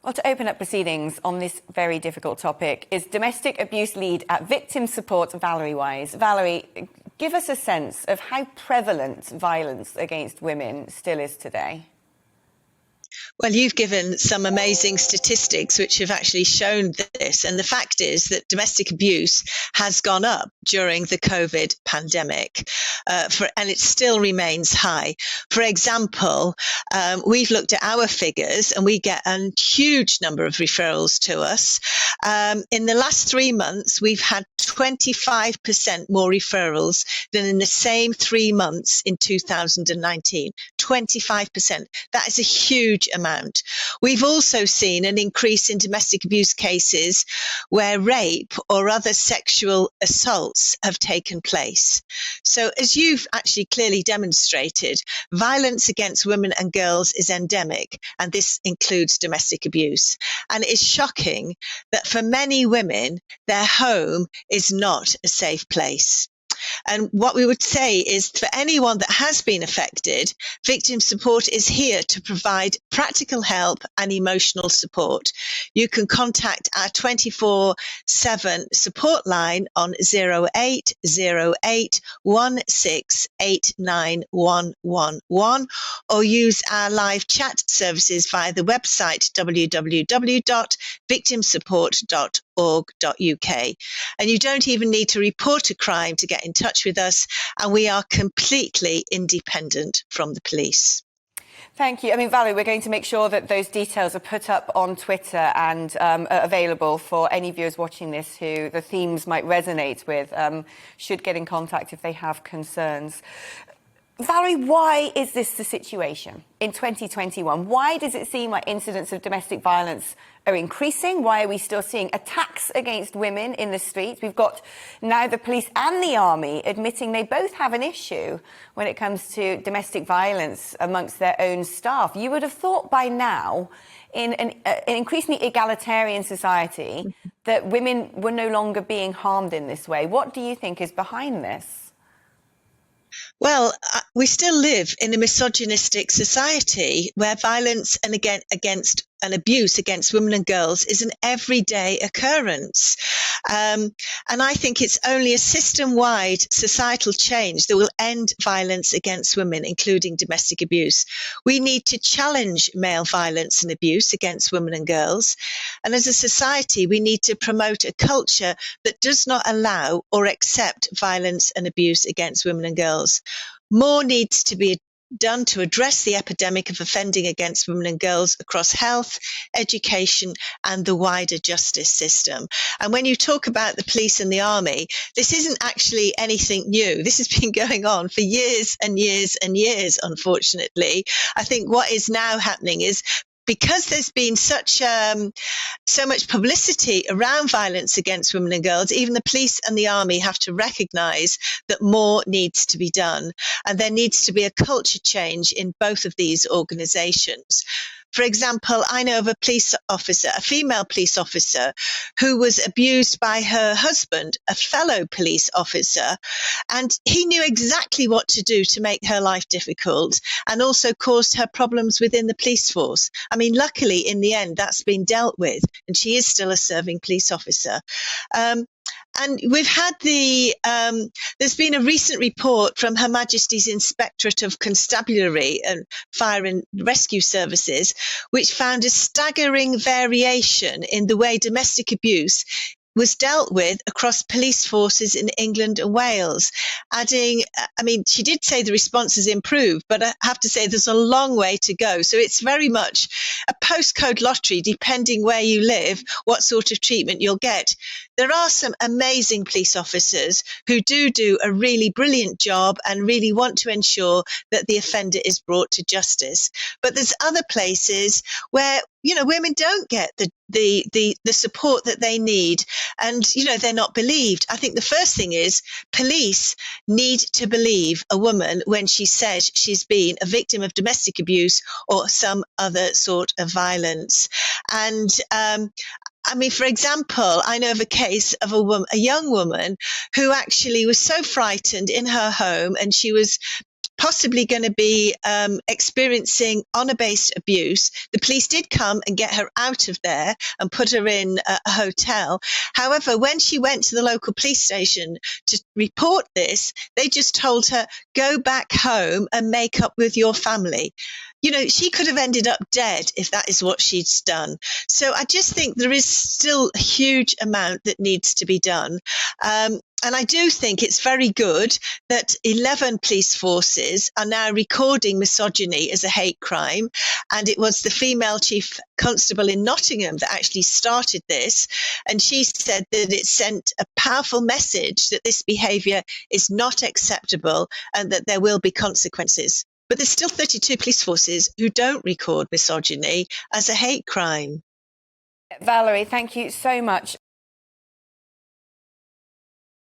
Well, to open up proceedings on this very difficult topic is domestic abuse lead at Victim Support, Valerie Wise. Valerie, give us a sense of how prevalent violence against women still is today. Well, you've given some amazing statistics which have actually shown this. And the fact is that domestic abuse has gone up during the COVID pandemic, and it still remains high. For example, we've looked at our figures and we get a huge number of referrals to us. In the last 3 months, we've had 25% more referrals than in the same 3 months in 2019. 25%. That is a huge amount. We've also seen an increase in domestic abuse cases where rape or other sexual assaults have taken place. So as you've actually clearly demonstrated, violence against women and girls is endemic, and this includes domestic abuse. And it is shocking that for many women, their home is not a safe place. And what we would say is for anyone that has been affected, Victim Support is here to provide practical help and emotional support. You can contact our 24/7 support line on 0808 1689111 or use our live chat services via the website www.victimsupport.org.uk. And you don't even need to report a crime to get in touch with us, and we are completely independent from the police. Thank you. I mean, Valerie, we're going to make sure that those details are put up on Twitter and are available for any viewers watching this who the themes might resonate with, should get in contact if they have concerns. Valerie, why is this the situation in 2021? Why does it seem like incidents of domestic violence are increasing? Why are we still seeing attacks against women in the streets? We've got now the police and the army admitting they both have an issue when it comes to domestic violence amongst their own staff. You would have thought by now, in an increasingly egalitarian society, that women were no longer being harmed in this way. What do you think is behind this? Well, we still live in a misogynistic society where violence and against and abuse against women and girls is an everyday occurrence. And I think it's only a system-wide societal change that will end violence against women, including domestic abuse. We need to challenge male violence and abuse against women and girls. And as a society, we need to promote a culture that does not allow or accept violence and abuse against women and girls. More needs to be done to address the epidemic of offending against women and girls across health, education, and the wider justice system. And when you talk about the police and the army, this isn't actually anything new. This has been going on for years and years and years, unfortunately. I think what is now happening is because there's been so much publicity around violence against women and girls, even the police and the army have to recognise that more needs to be done. And there needs to be a culture change in both of these organisations. For example, I know of a police officer, a female police officer, who was abused by her husband, a fellow police officer, and he knew exactly what to do to make her life difficult and also caused her problems within the police force. I mean, luckily, in the end, that's been dealt with, and she is still a serving police officer. And we've had there's been a recent report from Her Majesty's Inspectorate of Constabulary and Fire and Rescue Services, which found a staggering variation in the way domestic abuse was dealt with across police forces in England and Wales. Adding, I mean, she did say the response has improved, but I have to say there's a long way to go. So it's very much a postcode lottery, depending where you live, what sort of treatment you'll get. There are some amazing police officers who do a really brilliant job and really want to ensure that the offender is brought to justice. But there's other places where, you know, women don't get the support that they need, and, you know, they're not believed. I think the first thing is police need to believe a woman when she says she's been a victim of domestic abuse or some other sort of violence. And I mean, for example, I know of a case of a young woman who actually was so frightened in her home, and she was possibly going to be experiencing honour-based abuse. The police did come and get her out of there and put her in a hotel. However, when she went to the local police station to report this, they just told her, go back home and make up with your family. You know, she could have ended up dead if that is what she'd done. So I just think there is still a huge amount that needs to be done. And I do think it's very good that 11 police forces are now recording misogyny as a hate crime. And it was the female chief constable in Nottingham that actually started this. And she said that it sent a powerful message that this behaviour is not acceptable and that there will be consequences. But there's still 32 police forces who don't record misogyny as a hate crime. Valerie, thank you so much.